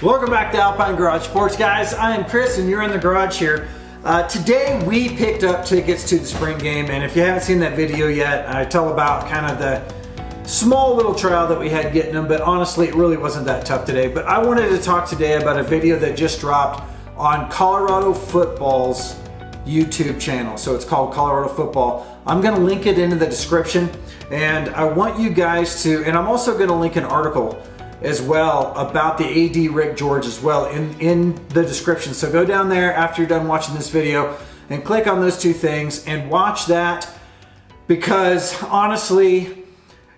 Welcome back to Alpine Garage Sports, guys. I am Chris and you're in the garage here. Today we picked up tickets to the spring game, and if you haven't seen that video yet, I tell about kind of the small little trial that we had getting them, but honestly it really wasn't that tough today. But I wanted to talk today about a video that just dropped on Colorado Football's YouTube channel. So it's called Colorado Football. I'm going to link it into the description, and I want you guys to, and I'm also going to link an article as well about the AD Rick George as well in the description. So go down there after you're done watching this video and click on those two things and watch that, because honestly,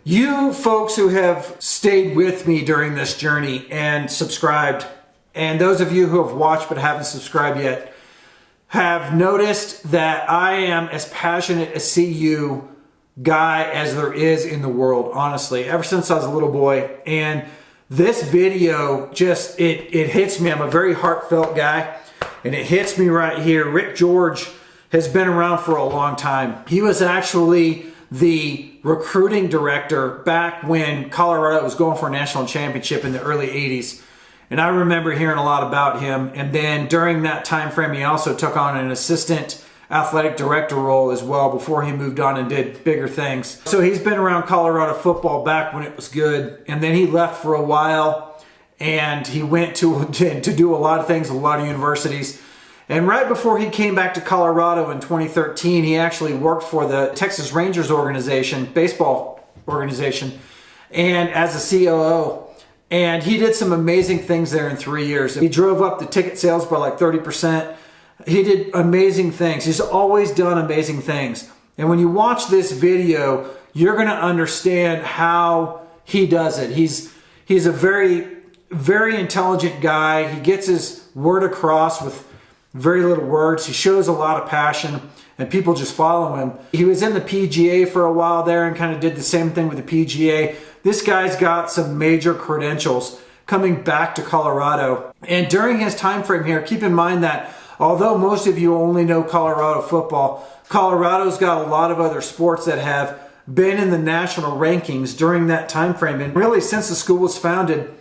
you folks who have stayed with me during this journey and subscribed, and those of you who have watched but haven't subscribed yet, have noticed that I am as passionate a CU guy as there is in the world, honestly, ever since I was a little boy. And this video just, it hits me. I'm a very heartfelt guy, and it hits me right here. Rick George has been around for a long time. He was actually the recruiting director back when Colorado was going for a national championship in the early 80s. And I remember hearing a lot about him. And then during that time frame, he also took on an assistant athletic director role as well before he moved on and did bigger things. So he's been around Colorado football back when it was good, and then he left for a while and he went to do a lot of things, a lot of universities. And right before he came back to Colorado in 2013, he actually worked for the Texas Rangers organization, baseball organization, and as a COO. And he did some amazing things there in 3 years. He drove up the ticket sales by like 30%. He did amazing things. He's always done amazing things. And when you watch this video, you're going to understand how he does it. He's a very, very intelligent guy. He gets his word across with very little words. He shows a lot of passion, and people just follow him. He was in the PGA for a while there and kind of did the same thing with the PGA. This guy's got some major credentials coming back to Colorado. And during his time frame here, keep in mind that although most of you only know Colorado football, Colorado's got a lot of other sports that have been in the national rankings during that time frame. And really, since the school was founded,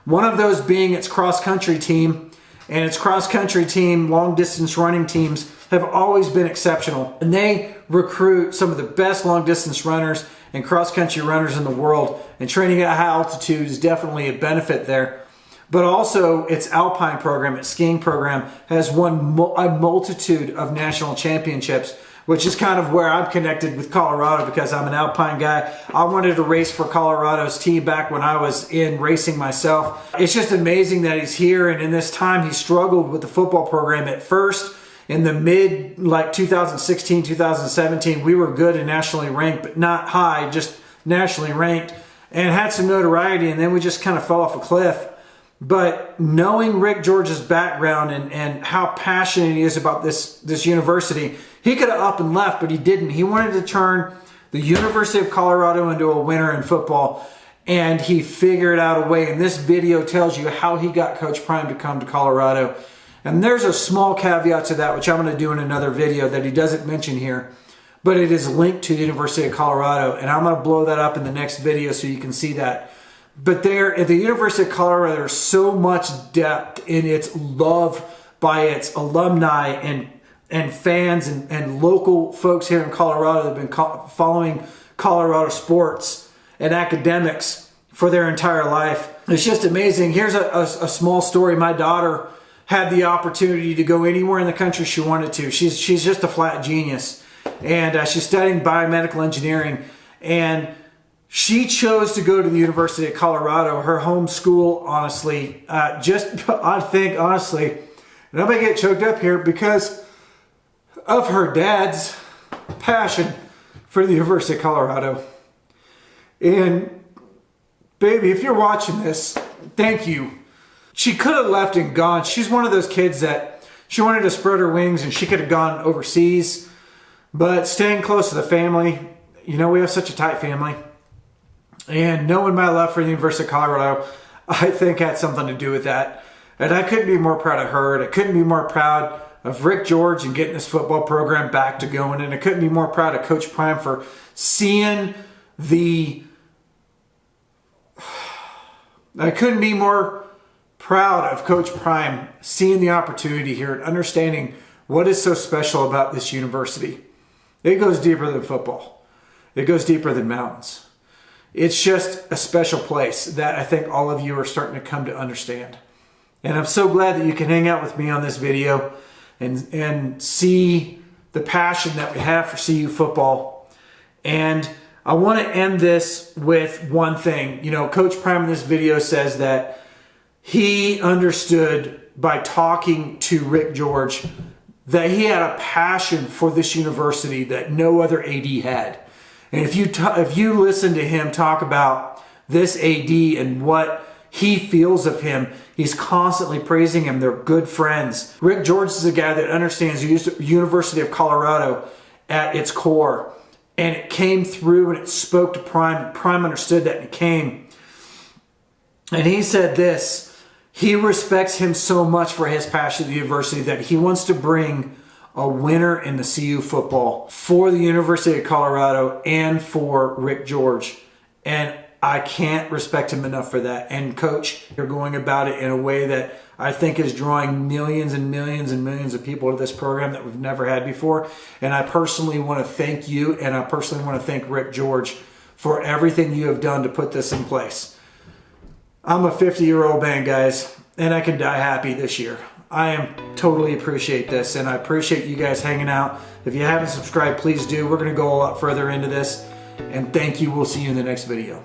one of those being its cross-country team, and its cross-country team, long-distance running teams, have always been exceptional. And they recruit some of the best long-distance runners and cross-country runners in the world. And training at high altitude is definitely a benefit there. But also, its alpine program, its skiing program, has won a multitude of national championships, which is kind of where I'm connected with Colorado, because I'm an alpine guy. I wanted to race for Colorado's team back when I was in racing myself. It's just amazing that he's here, and in this time, he struggled with the football program at first. In the mid, like 2016, 2017, we were good and nationally ranked, but not high, just nationally ranked, and had some notoriety, and then we just kind of fell off a cliff. But knowing Rick George's background and how passionate he is about this university, he could have up and left, but he didn't. He wanted to turn the University of Colorado into a winner in football, and he figured out a way. And this video tells you how he got Coach Prime to come to Colorado. And there's a small caveat to that, which I'm going to do in another video that he doesn't mention here, but it is linked to the University of Colorado, and I'm going to blow that up in the next video so you can see that. But there at the University of Colorado, there's so much depth in its love by its alumni and fans and local folks here in Colorado that have been following Colorado sports and academics for their entire life. It's just amazing. Here's a small story. My daughter had the opportunity to go anywhere in the country she wanted to. She's just a flat genius, and she's studying biomedical engineering, and she chose to go to the University of Colorado, her home school, honestly. I think, honestly, and I'm going to get choked up here because of her dad's passion for the University of Colorado. And, baby, if you're watching this, thank you. She could have left and gone. She's one of those kids that she wanted to spread her wings and she could have gone overseas. But staying close to the family, you know, we have such a tight family. And knowing my love for the University of Colorado, I think had something to do with that. And I couldn't be more proud of her. And I couldn't be more proud of Rick George and getting this football program back to going. And I couldn't be more proud of Coach Prime for seeing the... I couldn't be more proud of Coach Prime seeing the opportunity here and understanding what is so special about this university. It goes deeper than football. It goes deeper than mountains. It's just a special place that I think all of you are starting to come to understand. And I'm so glad that you can hang out with me on this video and see the passion that we have for CU football. And I want to end this with one thing. You know, Coach Prime in this video says that he understood by talking to Rick George that he had a passion for this university that no other AD had. And if you listen to him talk about this AD and what he feels of him, he's constantly praising him. They're good friends. Rick George is a guy that understands the University of Colorado at its core. And it came through and it spoke to Prime. Prime understood that and it came. And he said this: he respects him so much for his passion at the university that he wants to bring a winner in the CU football for the University of Colorado and for Rick George. And I can't respect him enough for that. And Coach, you're going about it in a way that I think is drawing millions and millions and millions of people to this program that we've never had before. And I personally want to thank you, and I personally want to thank Rick George for everything you have done to put this in place. I'm a 50-year-old man, guys, and I can die happy this year. I totally appreciate this, and I appreciate you guys hanging out. If you haven't subscribed, please do. We're going to go a lot further into this, and thank you. We'll see you in the next video.